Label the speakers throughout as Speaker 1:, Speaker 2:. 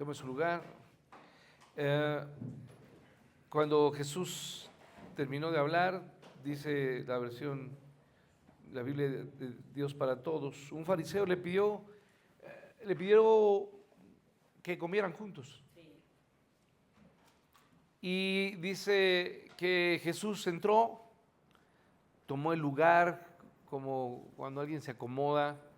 Speaker 1: Tome su lugar. Cuando Jesús terminó de hablar, dice la versión, la Biblia de Dios para Todos, un fariseo le pidió que comieran juntos. Y dice que Jesús entró, tomó el lugar como cuando alguien se acomoda,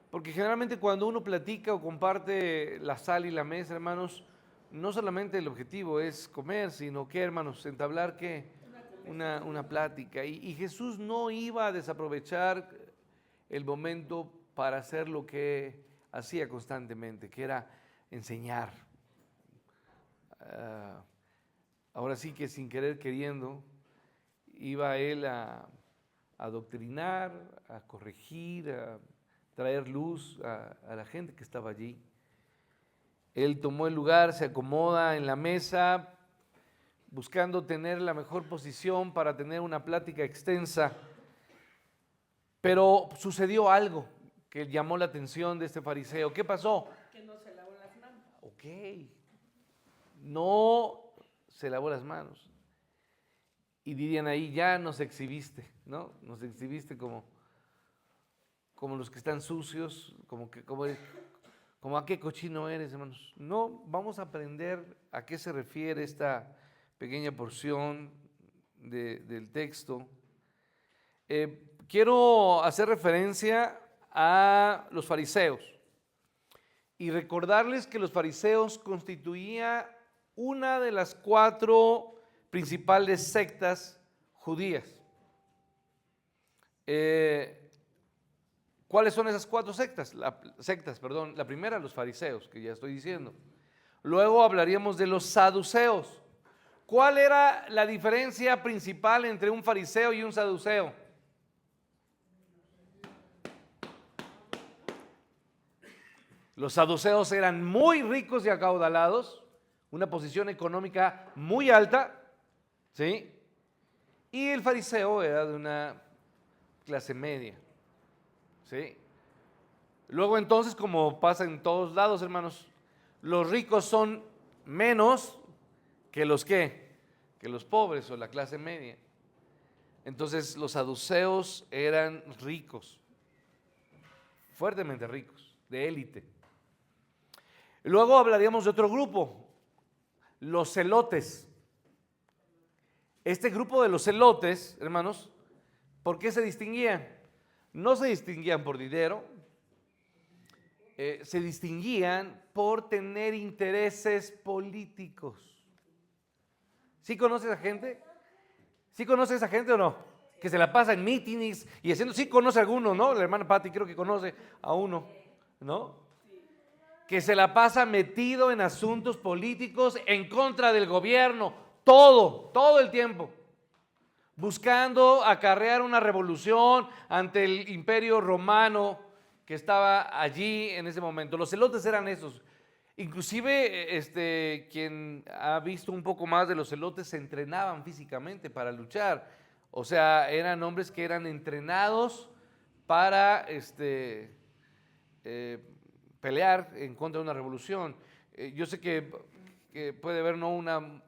Speaker 1: porque generalmente cuando uno platica o comparte la sal y la mesa, hermanos, no solamente el objetivo es comer, sino que, hermanos, entablar ¿qué? Una plática. Y Jesús no iba a desaprovechar el momento para hacer lo que hacía constantemente, que era enseñar. Ahora sí que sin querer queriendo, iba él a adoctrinar, a corregir, a traer luz a la gente que estaba allí. Él tomó el lugar, se acomoda en la mesa, buscando tener la mejor posición para tener una plática extensa. Pero sucedió algo que llamó la atención de este fariseo. ¿Qué pasó?
Speaker 2: Que no se lavó las manos.
Speaker 1: Ok, no se lavó las manos. Y dirían ahí, ya nos exhibiste, ¿no? Nos exhibiste como los que están sucios, como a qué cochino eres, hermanos. No, vamos a aprender a qué se refiere esta pequeña porción del texto. Quiero hacer referencia a los fariseos y recordarles que los fariseos constituían una de las 4 principales sectas judías. ¿Cuáles son esas 4 sectas? La primera, los fariseos, que ya estoy diciendo. Luego hablaríamos de los saduceos. ¿Cuál era la diferencia principal entre un fariseo y un saduceo? Los saduceos eran muy ricos y acaudalados, una posición económica muy alta, ¿sí? Y el fariseo era de una clase media, ¿sí? Luego entonces, como pasa en todos lados, hermanos, los ricos son menos que los ¿qué? Que los pobres o la clase media. Entonces los saduceos eran ricos, fuertemente ricos, de élite. Luego hablaríamos de otro grupo, los celotes. Este grupo de los celotes, hermanos, ¿por qué se distinguían? No se distinguían por dinero, se distinguían por tener intereses políticos. ¿Sí conoces a gente? ¿Sí conoces a esa gente o no? Que se la pasa en mítines y haciendo, sí conoce a alguno, ¿no? La hermana Patti creo que conoce a uno, ¿no? Que se la pasa metido en asuntos políticos en contra del gobierno, todo el tiempo, buscando acarrear una revolución ante el imperio romano que estaba allí en ese momento. Los celotes eran esos. Inclusive, quien ha visto un poco más de los celotes se entrenaban físicamente para luchar. O sea, eran hombres que eran entrenados para pelear en contra de una revolución. Yo sé que puede haber no una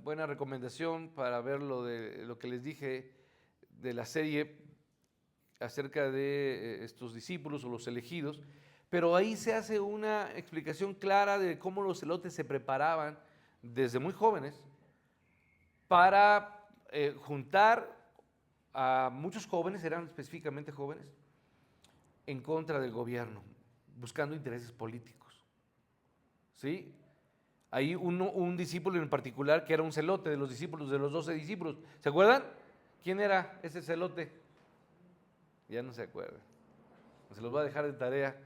Speaker 1: buena recomendación para ver lo que les dije de la serie acerca de estos discípulos o los elegidos, pero ahí se hace una explicación clara de cómo los celotes se preparaban desde muy jóvenes para juntar a muchos jóvenes, eran específicamente jóvenes, en contra del gobierno, buscando intereses políticos. ¿Sí? Hay un discípulo en particular que era un celote de los discípulos, de los 12 discípulos. ¿Se acuerdan? ¿Quién era ese celote? Ya no se acuerdan. Se los voy a dejar de tarea.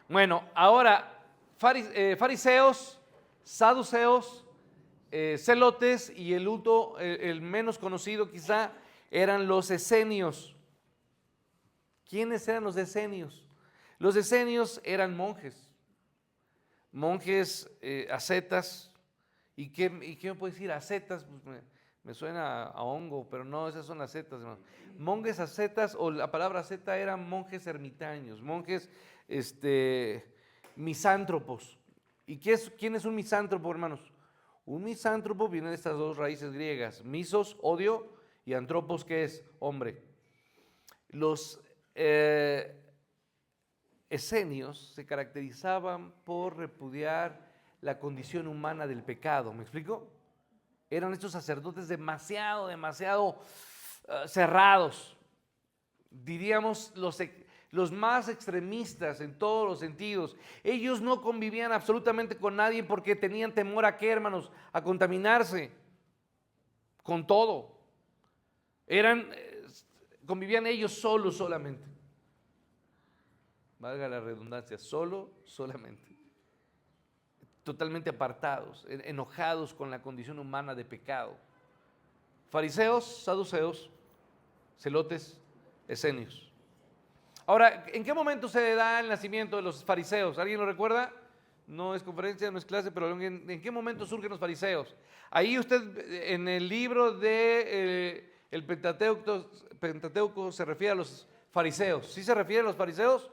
Speaker 1: Bueno, ahora, fariseos, saduceos, celotes y el menos conocido quizá eran los esenios. ¿Quiénes eran los esenios? Los esenios eran monjes ascetas. ¿Y qué me puede decir ascetas? Pues me suena a hongo, pero no, esas son ascetas, hermano. Monjes ascetas, o la palabra asceta eran monjes ermitaños, monjes misántropos. ¿Y quién es un misántropo, hermanos? Un misántropo viene de estas dos raíces griegas, misos, odio, y antropos, que es hombre. Los esenios se caracterizaban por repudiar la condición humana del pecado, ¿me explico? Eran estos sacerdotes demasiado cerrados, diríamos los más extremistas en todos los sentidos. Ellos no convivían absolutamente con nadie porque tenían temor a qué, hermanos, a contaminarse con todo. Convivían ellos solos solamente. Valga la redundancia, solamente. Totalmente apartados, enojados con la condición humana de pecado. Fariseos, saduceos, celotes, esenios. Ahora, ¿en qué momento se da el nacimiento de los fariseos? ¿Alguien lo recuerda? No es conferencia, no es clase, pero ¿en qué momento surgen los fariseos? Ahí usted, en el libro de el Pentateuco se refiere a los fariseos. ¿Sí se refiere a los fariseos?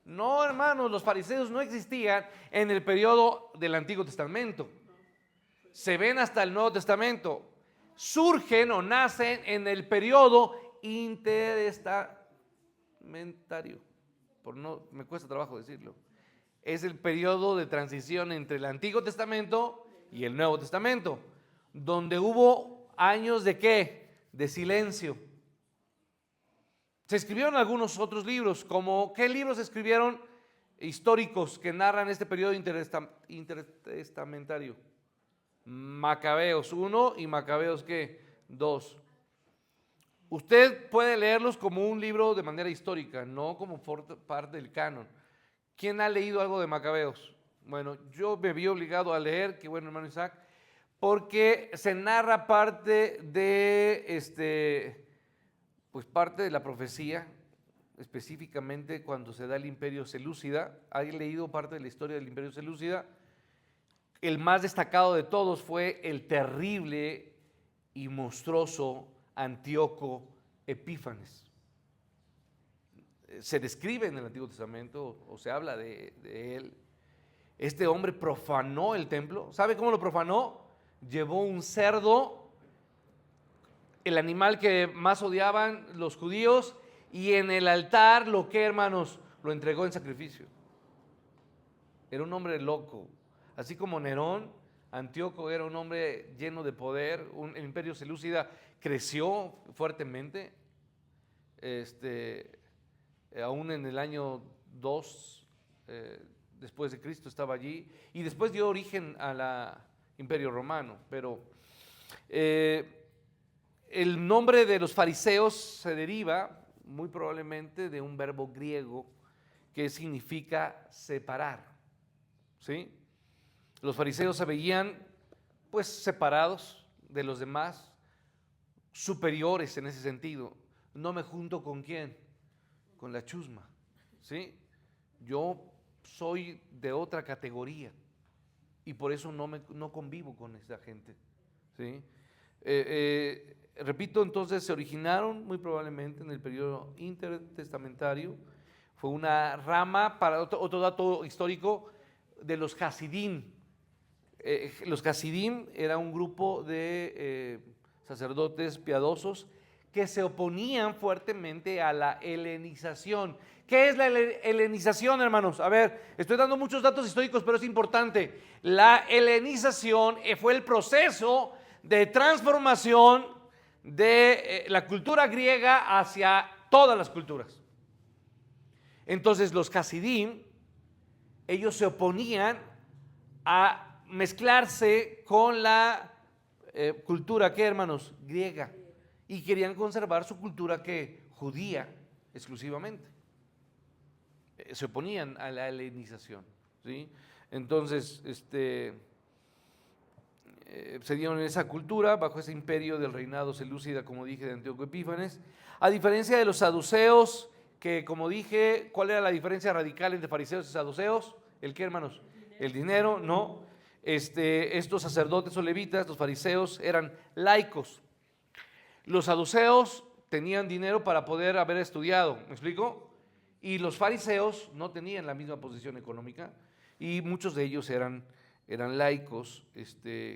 Speaker 1: No, hermanos, los fariseos no existían en el periodo del Antiguo Testamento. Se ven hasta el Nuevo Testamento. Surgen o nacen en el periodo intertestamentario. Me cuesta trabajo decirlo. Es el periodo de transición entre el Antiguo Testamento y el Nuevo Testamento, donde hubo años de ¿qué? De silencio. Se escribieron algunos otros libros, como ¿qué libros se escribieron históricos que narran este periodo intertestamentario? Macabeos 1 y Macabeos ¿qué? 2. Usted puede leerlos como un libro de manera histórica, no como parte del canon. ¿Quién ha leído algo de Macabeos? Bueno, yo me vi obligado a leer, qué bueno, hermano Isaac, porque se narra parte de pues parte de la profecía, específicamente cuando se da el Imperio Selúcida. ¿Alguien ha leído parte de la historia del Imperio Selúcida? El más destacado de todos fue el terrible y monstruoso Antíoco Epífanes. Se describe en el Antiguo Testamento, o se habla de él. Este hombre profanó el templo. ¿Sabe cómo lo profanó? Llevó un cerdo, el animal que más odiaban los judíos, y en el altar hermanos, lo entregó en sacrificio. Era un hombre loco. Así como Nerón, Antíoco era un hombre lleno de poder. El imperio selúcida creció fuertemente. Aún en el año 2 después de Cristo estaba allí, y después dio origen al imperio romano. Pero el nombre de los fariseos se deriva muy probablemente de un verbo griego que significa separar, ¿sí? Los fariseos se veían pues separados de los demás, superiores en ese sentido. No me junto con ¿quién? Con la chusma, ¿sí? Yo soy de otra categoría y por eso no convivo con esa gente, ¿sí? Repito, entonces se originaron muy probablemente en el periodo intertestamentario. Fue una rama, para otro dato histórico, de los Hasidim. Los Hasidim era un grupo de sacerdotes piadosos que se oponían fuertemente a la helenización. ¿Qué es la helenización, hermanos? A ver, estoy dando muchos datos históricos, pero es importante. La helenización fue el proceso de transformación de la cultura griega hacia todas las culturas. Entonces los Hasidim, ellos se oponían a mezclarse con la cultura, ¿qué, hermanos? Griega. Y querían conservar su cultura, ¿qué? Judía, exclusivamente. Se oponían a la helenización, ¿sí? Entonces, se dieron en esa cultura, bajo ese imperio del reinado selúcida, como dije, de Antíoco Epífanes. A diferencia de los saduceos, que como dije, ¿cuál era la diferencia radical entre fariseos y saduceos? ¿El qué, hermanos? El dinero, no. Estos sacerdotes o levitas, los fariseos, eran laicos. Los saduceos tenían dinero para poder haber estudiado, ¿me explico? Y los fariseos no tenían la misma posición económica y muchos de ellos eran laicos,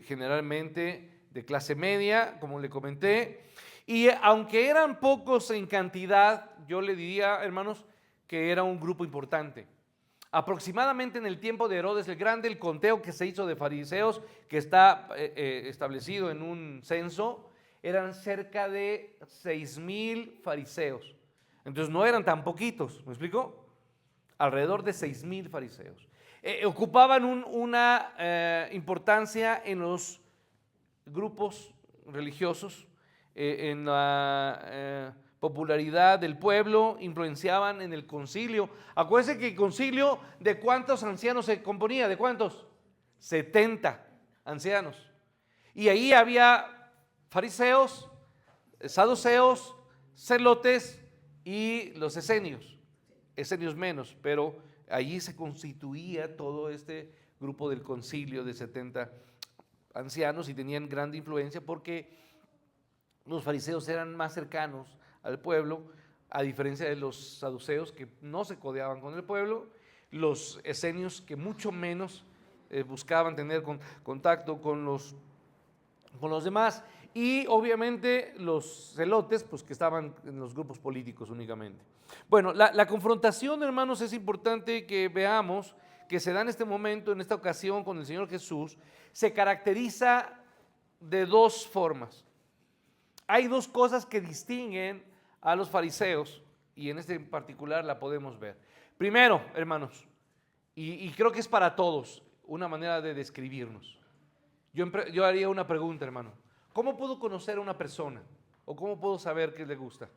Speaker 1: generalmente de clase media, como le comenté, y aunque eran pocos en cantidad, yo le diría, hermanos, que era un grupo importante. Aproximadamente en el tiempo de Herodes el Grande, el conteo que se hizo de fariseos, que está establecido en un censo, eran cerca de 6,000 fariseos. Entonces no eran tan poquitos, ¿me explico? Alrededor de 6,000 fariseos. Ocupaban una importancia en los grupos religiosos, en la popularidad del pueblo, influenciaban en el concilio. Acuérdense que el concilio, ¿de cuántos ancianos se componía? ¿De cuántos? 70 ancianos. Y ahí había fariseos, saduceos, celotes y los esenios menos, pero allí se constituía todo este grupo del concilio de 70 ancianos y tenían gran influencia porque los fariseos eran más cercanos al pueblo, a diferencia de los saduceos que no se codeaban con el pueblo, los esenios que mucho menos buscaban tener contacto con los demás, y obviamente los celotes, pues que estaban en los grupos políticos únicamente. Bueno, la confrontación, hermanos, es importante que veamos que se da en este momento, en esta ocasión con el Señor Jesús, se caracteriza de dos formas. Hay dos cosas que distinguen a los fariseos, y en este en particular la podemos ver. Primero, hermanos, y creo que es para todos una manera de describirnos. Yo haría una pregunta, hermano. ¿Cómo puedo conocer a una persona? ¿O cómo puedo saber qué le gusta?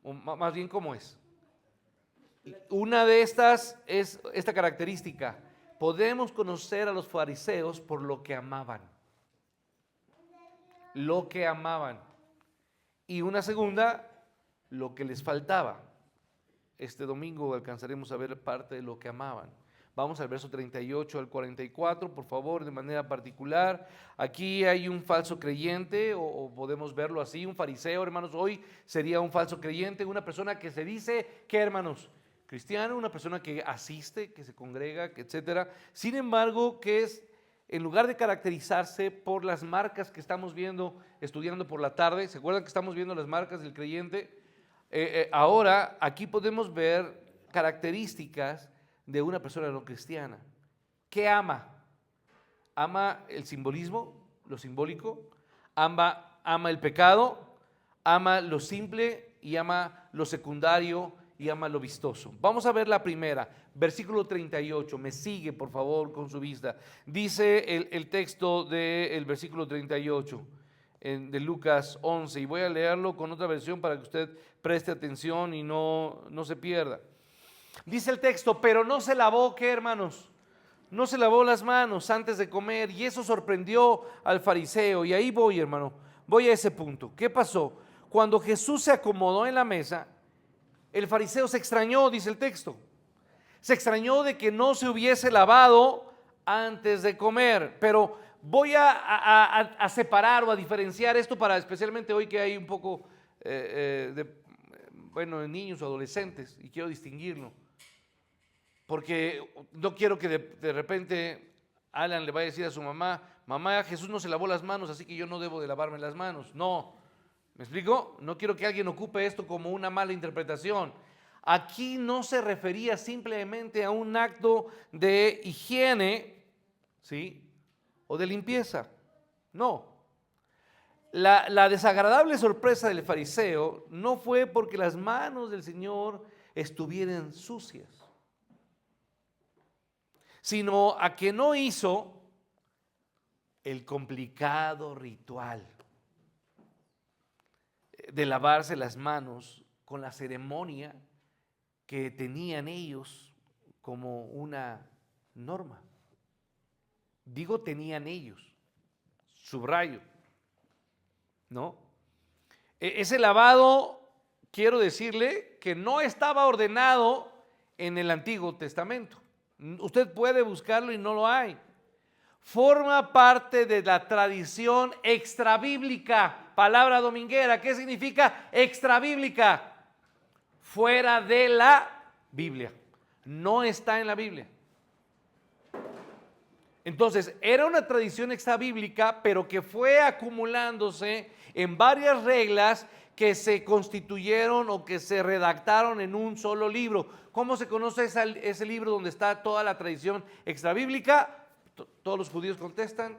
Speaker 1: O más bien, ¿cómo es? Una de estas es esta característica. Podemos conocer a los fariseos por lo que amaban. Lo que amaban. Y una segunda, lo que les faltaba. Este domingo alcanzaremos a ver parte de lo que amaban. Vamos al verso 38 al 44, por favor, de manera particular. Aquí hay un falso creyente, o podemos verlo así, un fariseo, hermanos. Hoy sería un falso creyente, una persona que se dice, ¿qué, hermanos? Cristiano, una persona que asiste, que se congrega, etcétera. Sin embargo, que es, en lugar de caracterizarse por las marcas que estamos viendo, estudiando por la tarde, ¿se acuerdan que estamos viendo las marcas del creyente? Ahora, aquí podemos ver características de una persona no cristiana. ¿Qué ama? Ama el simbolismo, lo simbólico, ama el pecado, ama lo simple y ama lo secundario y ama lo vistoso. Vamos a ver la primera, versículo 38, me sigue por favor con su vista. Dice el texto del versículo 38 de Lucas 11, y voy a leerlo con otra versión para que usted preste atención y no se pierda. Dice el texto, pero no se lavó, ¿qué, hermanos? No se lavó las manos antes de comer, y eso sorprendió al fariseo. Y ahí voy, hermano, voy a ese punto. ¿Qué pasó? Cuando Jesús se acomodó en la mesa, el fariseo se extrañó, dice el texto. Se extrañó de que no se hubiese lavado antes de comer. Pero voy a separar o a diferenciar esto para especialmente hoy que hay un poco de niños o adolescentes, y quiero distinguirlo. Porque no quiero que de repente Alan le vaya a decir a su mamá, mamá, Jesús no se lavó las manos, así que yo no debo de lavarme las manos. No, ¿me explico? No quiero que alguien ocupe esto como una mala interpretación. Aquí no se refería simplemente a un acto de higiene, ¿sí? O de limpieza. No. La desagradable sorpresa del fariseo no fue porque las manos del Señor estuvieran sucias, sino a que no hizo el complicado ritual de lavarse las manos con la ceremonia que tenían ellos como una norma. Digo tenían ellos, subrayo, ¿no? Ese lavado, quiero decirle que no estaba ordenado en el Antiguo Testamento. Usted puede buscarlo y no lo hay. Forma parte de la tradición extrabíblica, palabra dominguera. ¿Qué significa extrabíblica? Fuera de la Biblia. No está en la Biblia. Entonces, era una tradición extrabíblica, pero que fue acumulándose en varias reglas que se constituyeron o que se redactaron en un solo libro. ¿Cómo se conoce ese libro donde está toda la tradición extrabíblica? Todos los judíos contestan,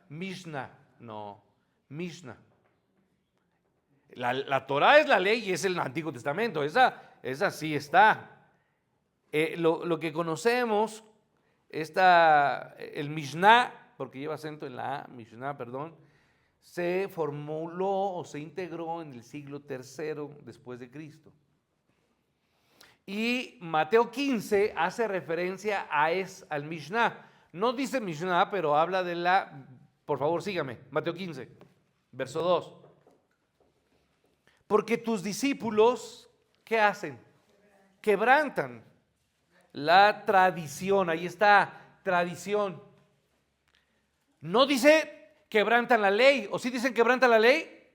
Speaker 1: Mishnah. No, Mishnah. La Torah es la ley y es el Antiguo Testamento, esa sí está. Lo que conocemos, el Mishnah, porque lleva acento en la A, Mishnah, perdón, se formuló o se integró en el siglo III después de Cristo. Y Mateo 15 hace referencia al Mishnah. No dice Mishnah, pero habla de por favor sígame, Mateo 15, verso 2. Porque tus discípulos, ¿qué hacen? Quebrantan la tradición, ahí está, tradición. No dice quebrantan la ley, o sí dicen quebrantan la ley,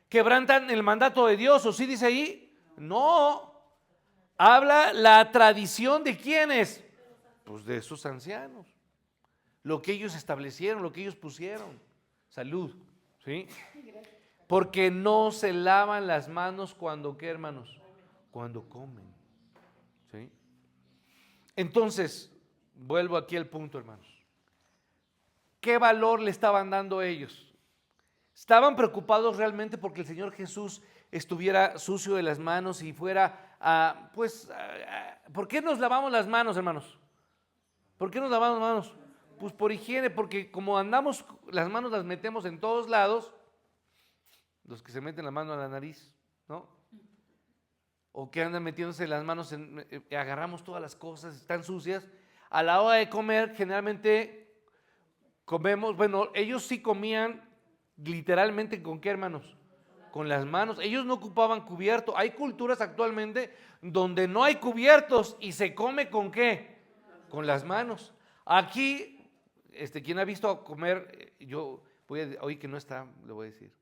Speaker 1: quebrantan el mandato de Dios, o sí dice ahí, no, habla la tradición de quiénes, pues de esos ancianos, lo que ellos establecieron, lo que ellos pusieron. Salud, ¿sí? Porque no se lavan las manos cuando, ¿qué, hermanos? Cuando comen, ¿sí? Entonces, vuelvo aquí al punto, hermanos. ¿Qué valor le estaban dando ellos? ¿Estaban preocupados realmente porque el Señor Jesús estuviera sucio de las manos y fuera, ¿por qué nos lavamos las manos, hermanos? ¿Por qué nos lavamos las manos? Pues por higiene, porque como andamos, las manos las metemos en todos lados, los que se meten la mano a la nariz, ¿no? O que andan metiéndose las manos, agarramos todas las cosas, están sucias. A la hora de comer, generalmente comemos, bueno, ellos sí comían literalmente ¿con qué, hermanos? Con las manos. Ellos no ocupaban cubierto. Hay culturas actualmente donde no hay cubiertos y se come ¿con qué? Con las manos. Aquí, quien ha visto comer, hoy que no está, le voy a decir.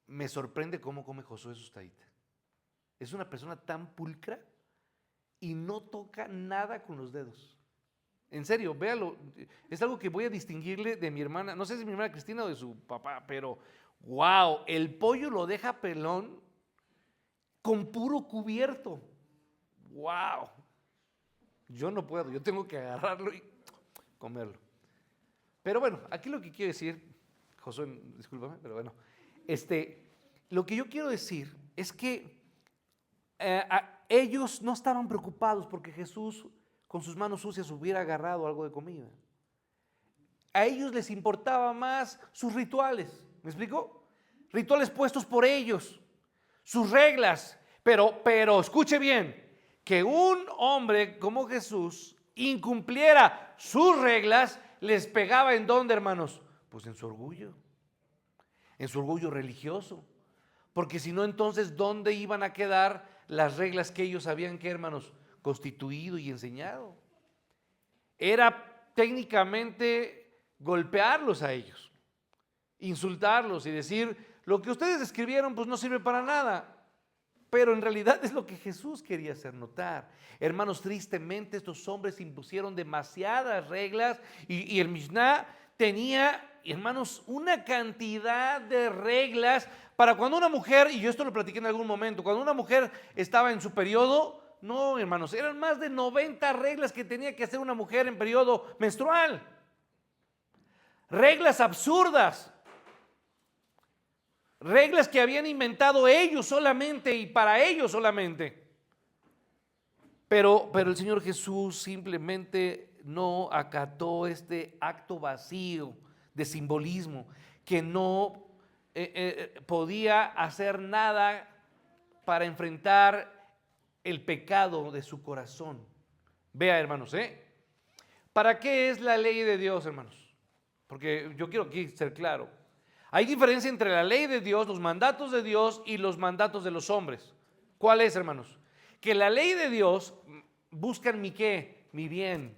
Speaker 1: Me sorprende cómo come Josué Sustaita. Es una persona tan pulcra y no toca nada con los dedos. En serio, véalo. Es algo que voy a distinguirle de mi hermana, no sé si es mi hermana Cristina o de su papá, pero wow, el pollo lo deja pelón con puro cubierto. Wow. Yo no puedo, yo tengo que agarrarlo y comerlo. Pero bueno, aquí lo que quiero decir, Josué, discúlpame, pero bueno, lo que yo quiero decir es que ellos no estaban preocupados porque Jesús con sus manos sucias hubiera agarrado algo de comida. A ellos les importaba más sus rituales, ¿me explico? Rituales puestos por ellos, sus reglas, pero escuche bien, que un hombre como Jesús incumpliera sus reglas, les pegaba ¿en dónde, hermanos? Pues en su orgullo religioso, porque si no, entonces, ¿dónde iban a quedar las reglas que ellos habían, ¿qué, hermanos? Constituido y enseñado. Era técnicamente golpearlos a ellos, insultarlos y decir, lo que ustedes escribieron pues no sirve para nada. Pero en realidad es lo que Jesús quería hacer notar. Hermanos, tristemente estos hombres impusieron demasiadas reglas y el Mishnah tenía, hermanos, una cantidad de reglas para cuando una mujer, y yo esto lo platiqué en algún momento, cuando una mujer estaba en su periodo, no, hermanos, eran más de 90 reglas que tenía que hacer una mujer en periodo menstrual. Reglas absurdas. Reglas que habían inventado ellos solamente y para ellos solamente. Pero el Señor Jesús simplemente no acató este acto vacío de simbolismo, que no podía hacer nada para enfrentar el pecado de su corazón. Vea, hermanos, ¿para qué es la ley de Dios, hermanos? Porque yo quiero aquí ser claro. Hay diferencia entre la ley de Dios, los mandatos de Dios y los mandatos de los hombres. ¿Cuál es, hermanos? Que la ley de Dios busca mi ¿qué? Mi bien,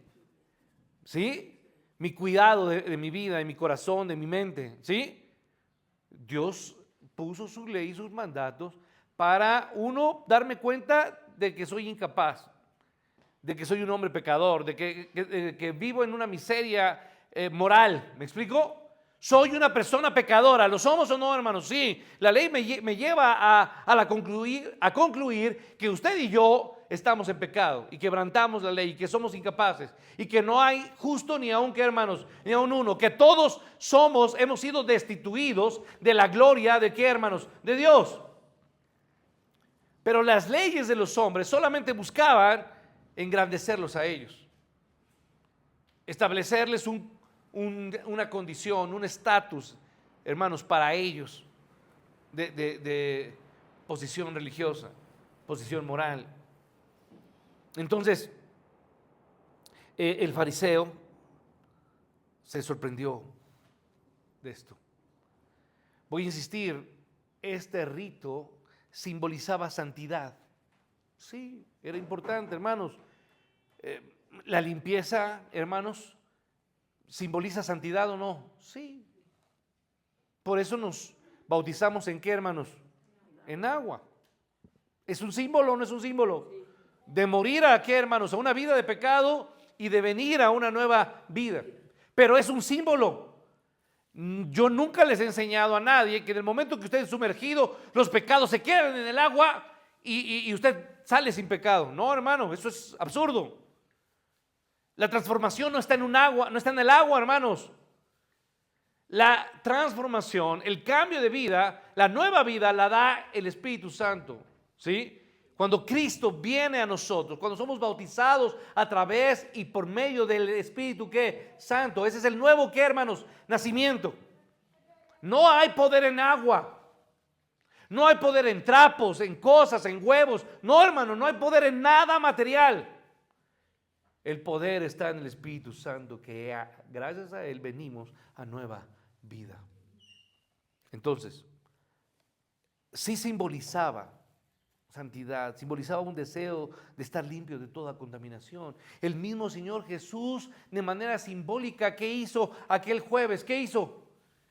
Speaker 1: ¿sí? Mi cuidado de mi vida, de mi corazón, de mi mente, ¿sí? Dios puso su ley y sus mandatos para, uno, darme cuenta de que soy incapaz, de que soy un hombre pecador, de que vivo en una miseria moral. ¿Me explico? Soy una persona pecadora. ¿Lo somos o no, hermanos? Sí. La ley me lleva a concluir que usted y yo estamos en pecado y quebrantamos la ley y que somos incapaces y que no hay justo ni aun que, hermanos, ni aun uno, que todos hemos sido destituidos de la gloria de qué, hermanos, de Dios. Pero las leyes de los hombres solamente buscaban engrandecerlos a ellos, establecerles una condición, un estatus, hermanos, para ellos de posición religiosa, posición moral. Entonces, el fariseo se sorprendió de esto. Voy a insistir, este rito simbolizaba santidad. Sí, era importante, hermanos. La limpieza, hermanos, ¿simboliza santidad o no? Sí. Por eso nos bautizamos ¿en qué, hermanos? En agua. ¿Es un símbolo o no es un símbolo? De morir a qué, hermanos, a una vida de pecado y de venir a una nueva vida. Pero es un símbolo. Yo nunca les he enseñado a nadie que en el momento que usted es sumergido, los pecados se quedan en el agua y usted sale sin pecado. No, hermano, eso es absurdo. La transformación no está en un agua, no está en el agua, hermanos. La transformación, el cambio de vida, la nueva vida la da el Espíritu Santo, ¿sí? Cuando Cristo viene a nosotros, cuando somos bautizados a través y por medio del Espíritu ¿qué? Santo. Ese es el nuevo ¿qué, hermanos? Nacimiento. No hay poder en agua. No hay poder en trapos, en cosas, en huevos. No, hermano, no hay poder en nada material. El poder está en el Espíritu Santo, que gracias a Él venimos a nueva vida. Entonces, sí simbolizaba santidad, simbolizaba un deseo de estar limpio de toda contaminación. El mismo Señor Jesús, de manera simbólica, ¿qué hizo aquel jueves? ¿Qué hizo?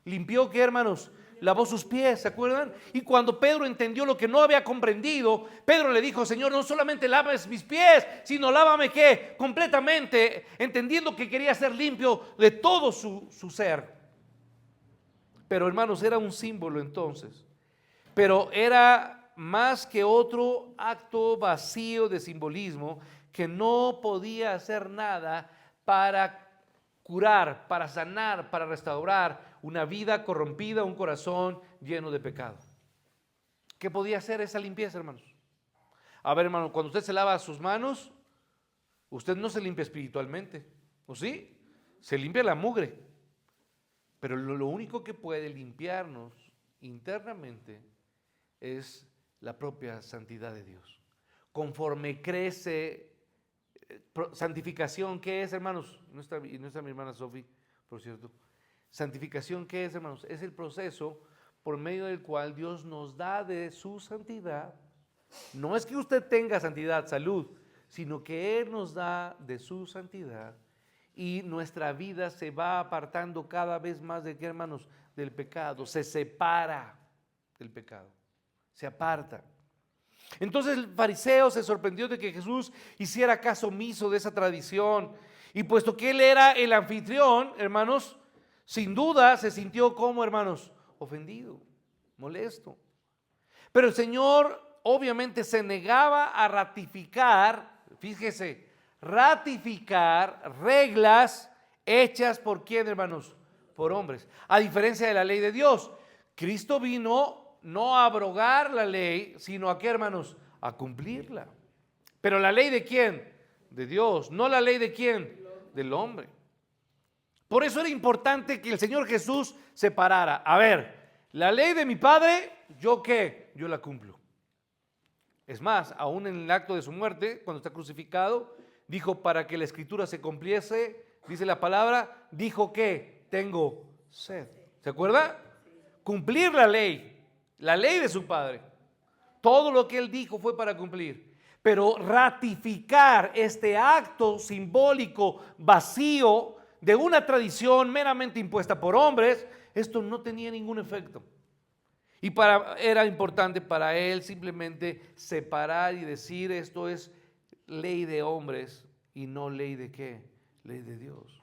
Speaker 1: Limpió, ¿qué, hermanos? Lavó sus pies, ¿se acuerdan? Y cuando Pedro entendió lo que no había comprendido, Pedro le dijo: Señor, no solamente laves mis pies, sino lávame ¿qué? Completamente, entendiendo que quería ser limpio de todo su ser. Pero, hermanos, era un símbolo entonces. Pero era más que otro acto vacío de simbolismo que no podía hacer nada para curar, para sanar, para restaurar una vida corrompida, un corazón lleno de pecado. ¿Qué podía hacer esa limpieza, hermanos? A ver, hermano, cuando usted se lava sus manos, usted no se limpia espiritualmente, ¿o sí? Se limpia la mugre. Pero lo único que puede limpiarnos internamente es la propia santidad de Dios. Conforme crece santificación, ¿qué es, hermanos? No está mi hermana Sofi, por cierto. Santificación, ¿qué es, hermanos? Es el proceso por medio del cual Dios nos da de su santidad. No es que usted tenga santidad, salud, sino que Él nos da de su santidad y nuestra vida se va apartando cada vez más de qué, hermanos, del pecado. Se separa del pecado, se aparta. Entonces el fariseo se sorprendió de que Jesús hiciera caso omiso de esa tradición, y puesto que él era el anfitrión, hermanos, sin duda se sintió como, hermanos, ofendido, molesto. Pero el Señor obviamente se negaba a ratificar, fíjese, ratificar reglas hechas por ¿quién, hermanos? Por hombres. A diferencia de la ley de Dios, Cristo vino no a abrogar la ley, sino a qué, hermanos, a cumplirla. Pero la ley ¿de quién? De Dios. No la ley ¿de quién? Del hombre. Por eso era importante que el Señor Jesús separara. A ver, la ley de mi Padre, ¿yo qué? Yo la cumplo. Es más, aún en el acto de su muerte, cuando está crucificado, dijo: para que la escritura se cumpliese, dice la palabra, dijo que tengo sed. ¿Se acuerda? Cumplir la ley de su Padre. Todo lo que Él dijo fue para cumplir. Pero ratificar este acto simbólico vacío de una tradición meramente impuesta por hombres, esto no tenía ningún efecto. Y era importante para Él simplemente separar y decir: esto es ley de hombres, y no ley de qué, ley de Dios.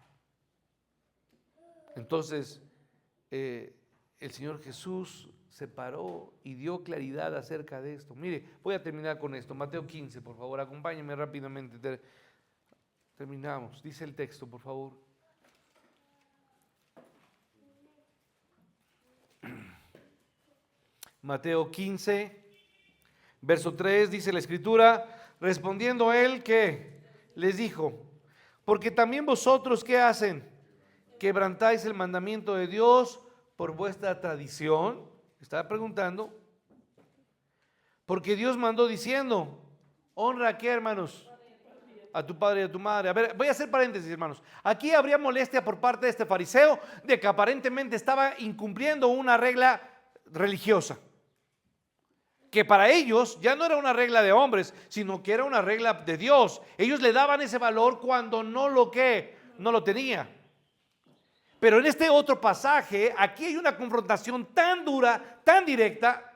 Speaker 1: Entonces, el Señor Jesús se paró y dio claridad acerca de esto. Mire, voy a terminar con esto. Mateo 15, por favor, acompáñenme rápidamente. Terminamos. Dice el texto, por favor. Mateo 15, verso 3, dice la Escritura, respondiendo él, ¿qué? Les dijo, porque también vosotros, ¿qué hacen? Quebrantáis el mandamiento de Dios por vuestra tradición. Estaba preguntando. Porque Dios mandó diciendo, honra a qué, hermanos, a tu padre y a tu madre. A ver, voy a hacer paréntesis, hermanos. Aquí habría molestia por parte de este fariseo de que aparentemente estaba incumpliendo una regla religiosa, que para ellos ya no era una regla de hombres, sino que era una regla de Dios. Ellos le daban ese valor cuando no lo tenía. Pero en este otro pasaje, aquí hay una confrontación tan dura, tan directa,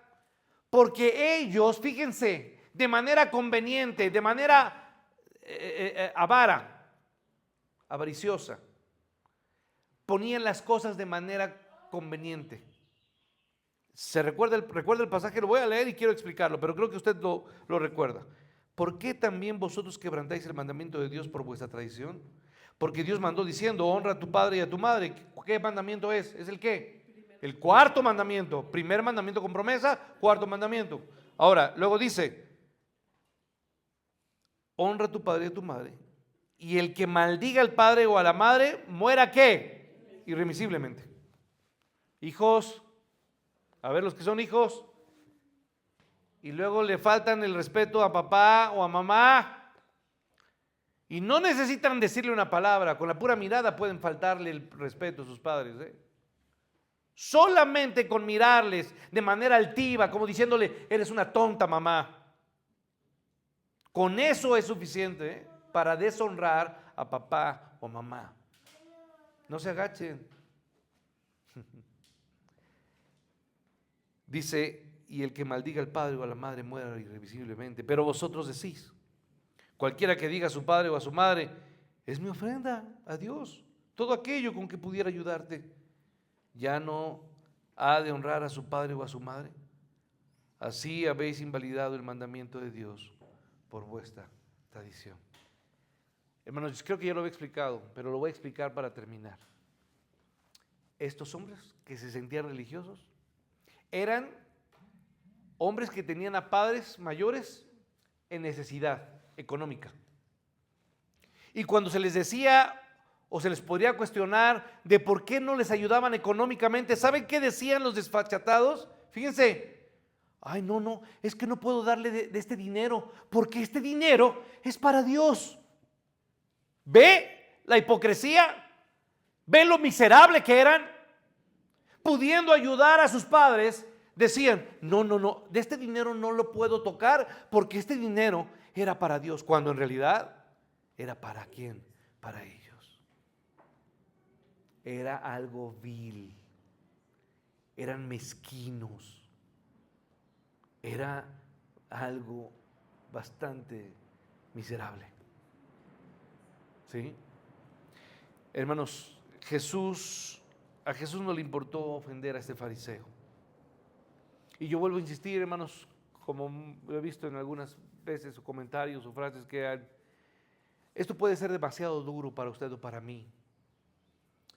Speaker 1: porque ellos, fíjense, de manera conveniente, de manera avariciosa, ponían las cosas de manera conveniente. ¿Se recuerda el pasaje? Lo voy a leer y quiero explicarlo, pero creo que usted lo recuerda. ¿Por qué también vosotros quebrantáis el mandamiento de Dios por vuestra tradición? Porque Dios mandó diciendo, honra a tu padre y a tu madre. ¿Qué mandamiento es? ¿Es el qué? El cuarto mandamiento. Primer mandamiento con promesa, cuarto mandamiento. Ahora, luego dice, honra a tu padre y a tu madre. Y el que maldiga al padre o a la madre, muera ¿qué? Irremisiblemente. Hijos, a ver los que son hijos, y luego le faltan el respeto a papá o a mamá, y no necesitan decirle una palabra, con la pura mirada pueden faltarle el respeto a sus padres, Solamente con mirarles de manera altiva, como diciéndole, eres una tonta mamá. Con eso es suficiente para deshonrar a papá o mamá. No se agachen. Dice, y el que maldiga al padre o a la madre muera irrevisiblemente. Pero vosotros decís, cualquiera que diga a su padre o a su madre, es mi ofrenda a Dios. Todo aquello con que pudiera ayudarte, ya no ha de honrar a su padre o a su madre. Así habéis invalidado el mandamiento de Dios por vuestra tradición. Hermanos, creo que ya lo he explicado, pero lo voy a explicar para terminar. Estos hombres que se sentían religiosos eran hombres que tenían a padres mayores en necesidad económica. Y cuando se les decía o se les podría cuestionar de por qué no les ayudaban económicamente, ¿saben qué decían los desfachatados? Fíjense, ay, no, es que no puedo darle de este dinero, porque este dinero es para Dios. ¿Ve la hipocresía? ¿Ve lo miserable que eran? Pudiendo ayudar a sus padres, decían, no, de este dinero no lo puedo tocar, porque este dinero era para Dios, cuando en realidad era para quién, para ellos. Era algo vil, eran mezquinos, era algo bastante miserable. ¿Sí? Hermanos, a Jesús no le importó ofender a este fariseo. Y yo vuelvo a insistir, hermanos, como lo he visto en algunas veces o comentarios o frases que han, esto puede ser demasiado duro para usted o para mí.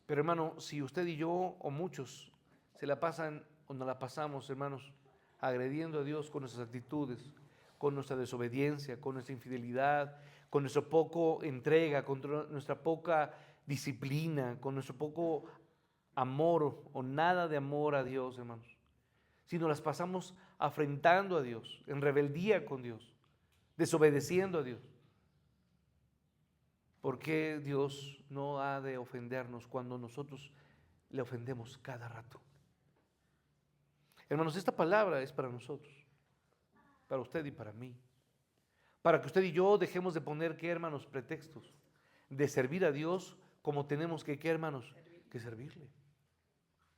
Speaker 1: Pero hermano, si usted y yo o muchos se la pasan o nos la pasamos, hermanos, agrediendo a Dios con nuestras actitudes, con nuestra desobediencia, con nuestra infidelidad, con nuestra poco entrega, con nuestra poca disciplina, con nuestro poco amor o nada de amor a Dios, hermanos. Si nos las pasamos afrentando a Dios, en rebeldía con Dios, desobedeciendo a Dios, ¿por qué Dios no ha de ofendernos cuando nosotros le ofendemos cada rato? Hermanos, esta palabra es para nosotros, para usted y para mí. Para que usted y yo dejemos de poner, ¿qué, hermanos? Pretextos de servir a Dios como tenemos que, ¿qué, hermanos? Que servirle.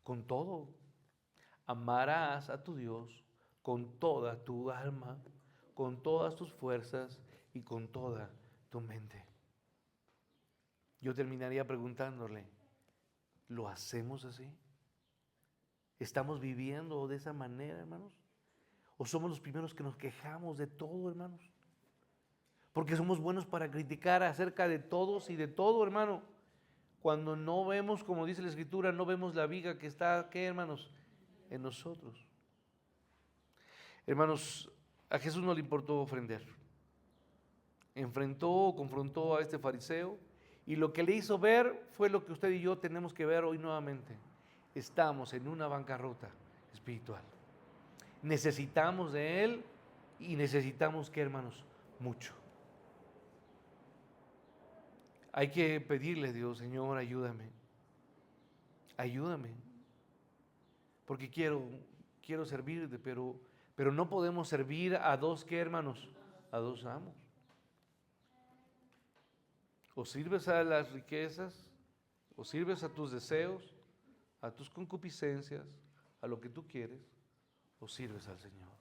Speaker 1: Con todo. Amarás a tu Dios con toda tu alma, con todas tus fuerzas y con toda tu mente. yo terminaría preguntándole, ¿lo hacemos así? ¿Estamos viviendo de esa manera, hermanos? ¿O somos los primeros que nos quejamos de todo, hermanos? Porque somos buenos para criticar acerca de todos y de todo, hermano. Cuando no vemos, como dice la Escritura, no vemos la viga que está, ¿qué, hermanos? En nosotros. Hermanos, a Jesús no le importó ofender. Enfrentó, confrontó a este fariseo y lo que le hizo ver fue lo que usted y yo tenemos que ver hoy nuevamente. Estamos en una bancarrota espiritual. Necesitamos de Él y necesitamos, ¿qué, hermanos? Mucho. Hay que pedirle a Dios, Señor, ayúdame. Ayúdame. Porque quiero servirte, pero no podemos servir a dos, ¿qué, hermanos? A dos amos. O sirves a las riquezas, o sirves a tus deseos, a tus concupiscencias, a lo que tú quieres, o sirves al Señor.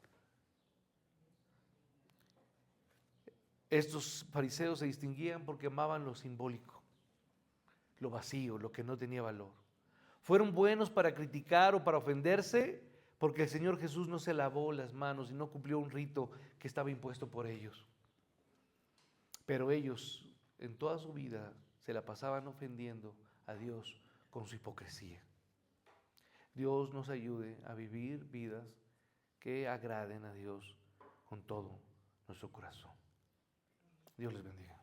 Speaker 1: Estos fariseos se distinguían porque amaban lo simbólico, lo vacío, lo que no tenía valor. Fueron buenos para criticar o para ofenderse porque el Señor Jesús no se lavó las manos y no cumplió un rito que estaba impuesto por ellos. Pero ellos en toda su vida se la pasaban ofendiendo a Dios con su hipocresía. Dios nos ayude a vivir vidas que agraden a Dios con todo nuestro corazón. Dios les bendiga.